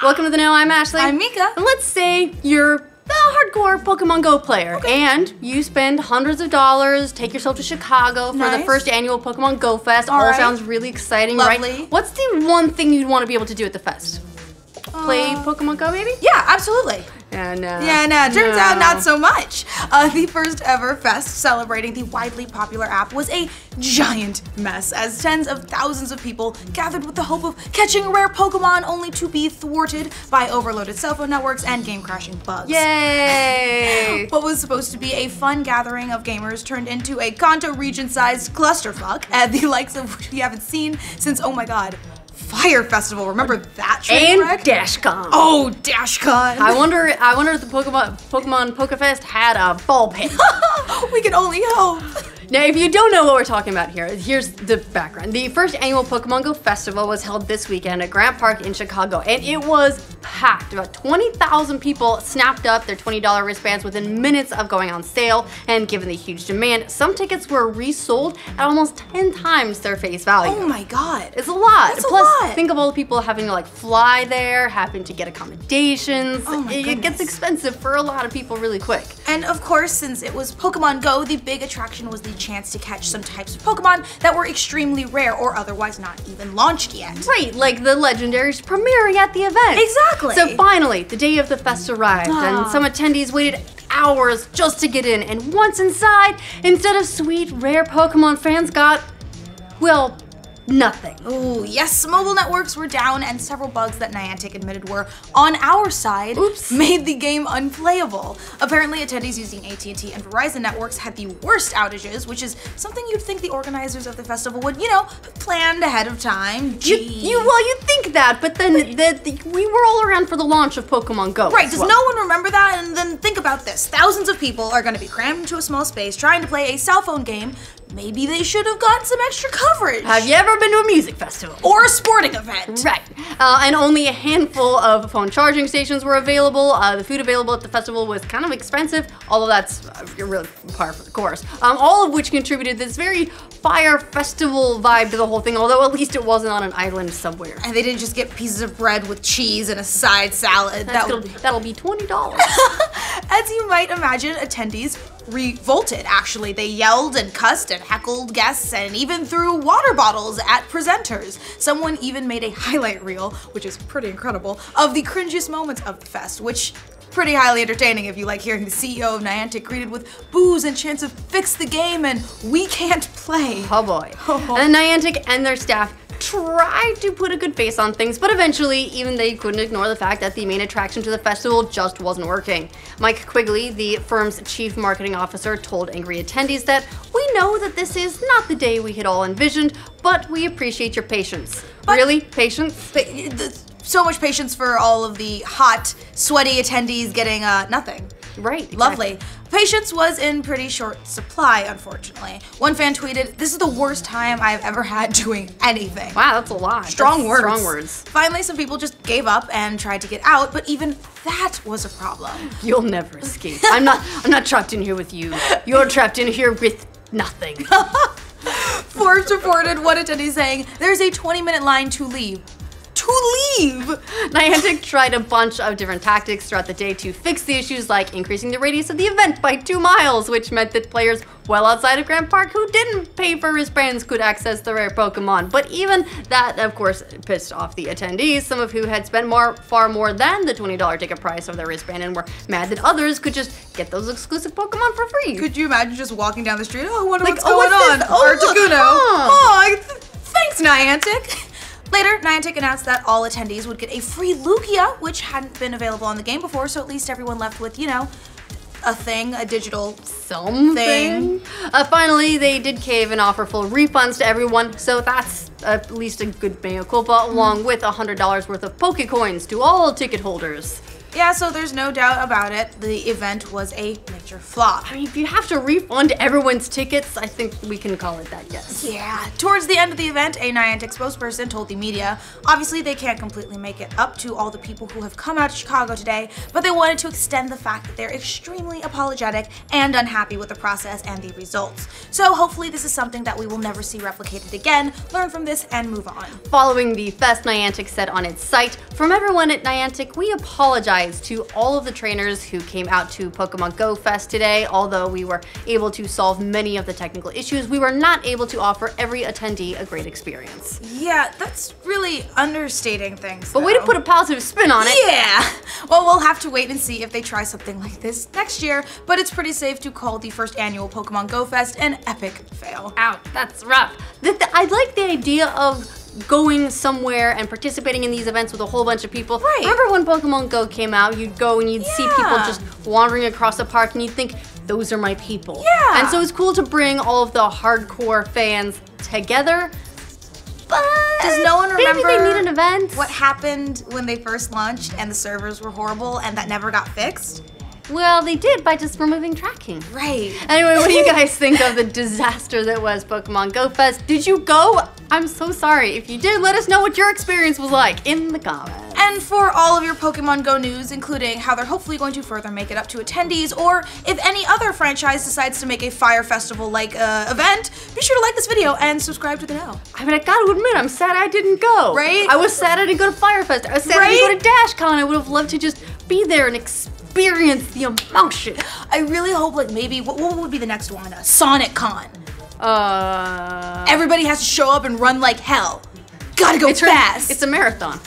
Welcome to the Know. I'm Ashley. I'm Mica. And let's say you're a hardcore Pokemon Go player, and you spend hundreds of dollars, take yourself to Chicago for the first annual Pokemon Go Fest. All sounds really exciting, Lovely. right? What's the one thing you'd want to be able to do at the fest? Play Pokemon Go, maybe? Yeah, absolutely. And, Turns out not so much. The first ever fest celebrating the widely popular app was a giant mess, as tens of thousands of people gathered with the hope of catching rare Pokemon, only to be thwarted by overloaded cell phone networks and game-crashing bugs. Yay! What was supposed to be a fun gathering of gamers turned into a Kanto region-sized clusterfuck, the likes of which we haven't seen since, oh my god, Fyre Festival. Remember that train wreck? And DashCon. Oh, DashCon. I wonder if the Pokemon PokeFest had a ball pit. We can only hope. Now, if you don't know what we're talking about here, here's the background. The first annual Pokemon Go Festival was held this weekend at Grant Park in Chicago, and it was packed. About 20,000 people snapped up their $20 wristbands within minutes of going on sale, and given the huge demand, some tickets were resold at almost 10 times their face value. Oh my god. It's a lot. That's Plus, a lot. think of all the people having to fly there, having to get accommodations. Oh my It goodness. gets expensive for a lot of people really quick. And of course, since it was Pokemon Go, the big attraction was the chance to catch some types of Pokemon that were extremely rare or otherwise not even launched yet. Right, like the legendaries premiering at the event. Exactly. So finally, the day of the fest arrived, and some attendees waited hours just to get in. And once inside, instead of sweet, rare Pokemon, fans got, well, nothing. Ooh, yes, mobile networks were down, and several bugs that Niantic admitted were on our side made the game unplayable. Apparently, attendees using AT&T and Verizon networks had the worst outages, which is something you'd think the organizers of the festival would, have planned ahead of time. You'd think that, but then we were all around for the launch of Pokemon Go. Right, does no one remember that? And then think about this. Thousands of people are going to be crammed into a small space trying to play a cell phone game. Maybe they should have gotten some extra coverage. Have you ever been to a music festival? Or a sporting event. Right. And only a handful of phone charging stations were available. The food available at the festival was kind of expensive, although that's really par for the course. All of which contributed this very Fyre Festival vibe to the whole thing, although at least it wasn't on an island somewhere. And they didn't just get pieces of bread with cheese and a side salad. That'll be $20. As you might imagine, attendees revolted, actually. They yelled and cussed and heckled guests and even threw water bottles at presenters. Someone even made a highlight reel, which is pretty incredible, of the cringiest moments of the fest, which pretty highly entertaining if you like hearing the CEO of Niantic greeted with boos and chants of "fix the game" and "we can't play." Oh boy. And Niantic and their staff tried to put a good face on things, but eventually even they couldn't ignore the fact that the main attraction to the festival just wasn't working. Mike Quigley, the firm's chief marketing officer, told angry attendees that "we know that this is not the day we had all envisioned, but we appreciate your patience." Really? Patience? So much patience for all of the hot, sweaty attendees getting nothing. Right. Exactly. Lovely. Patience was in pretty short supply, unfortunately. One fan tweeted, "This is the worst time I've ever had doing anything." Wow, that's a lot. Strong words. Strong words. Finally, some people just gave up and tried to get out, but even that was a problem. You'll never escape. I'm not trapped in here with you. You're trapped in here with nothing. Forbes reported one attendee saying, "There's a 20-minute line to leave." To leave! Niantic tried a bunch of different tactics throughout the day to fix the issues, like increasing the radius of the event by 2 miles, which meant that players well outside of Grant Park who didn't pay for wristbands could access the rare Pokemon. But even that, of course, pissed off the attendees, some of who had spent far more than the $20 ticket price of their wristband and were mad that others could just get those exclusive Pokemon for free. Could you imagine just walking down the street? Oh, I wonder what's what's going on. this? Oh, look, Articuno. huh. Thanks, Niantic. Later, Niantic announced that all attendees would get a free Lugia, which hadn't been available on the game before, so at least everyone left with, a thing, a digital something. Finally, they did cave and offer full refunds to everyone, so that's at least a good mea culpa, along with $100 worth of Pokecoins to all ticket holders. Yeah, so there's no doubt about it. The event was a major flop. I mean, if you have to refund everyone's tickets, I think we can call it that, yes. Yeah. Towards the end of the event, a Niantic spokesperson told the media, obviously they can't completely make it up to all the people who have come out to Chicago today, but they wanted to extend the fact that they're extremely apologetic and unhappy with the process and the results. So hopefully this is something that we will never see replicated again, learn from this, and move on. Following the fest, Niantic said on its site, "From everyone at Niantic, we apologize to all of the trainers who came out to Pokemon Go Fest today. Although we were able to solve many of the technical issues, we were not able to offer every attendee a great experience." Yeah, that's really understating things. But way to put a positive spin on it. Yeah! Well, we'll have to wait and see if they try something like this next year, but it's pretty safe to call the first annual Pokemon Go Fest an epic fail. Ouch, that's rough. I like the idea of going somewhere and participating in these events with a whole bunch of people. Right. Remember when Pokemon Go came out, you'd go and you'd see people just wandering across the park and you'd think, those are my people. Yeah. And so it's cool to bring all of the hardcore fans together. But does no one remember maybe they need an event? what happened when they first launched and the servers were horrible and that never got fixed? Well, they did by just removing tracking. Right. Anyway, what do you guys think of the disaster that was Pokemon Go Fest? Did you go? I'm so sorry. If you did, let us know what your experience was like in the comments. And for all of your Pokemon Go news, including how they're hopefully going to further make it up to attendees, or if any other franchise decides to make a Fyre Festival-like event, be sure to like this video and subscribe to the know. I mean, I gotta admit, I'm sad I didn't go. Right? I was sad I didn't go to Fyre Fest. I was sad I didn't go to DashCon. I would have loved to just be there and experience the emotion. I really hope, like, maybe, what would be the next one? Sonic Con. Everybody has to show up and run like hell. Gotta go fast. It's a marathon.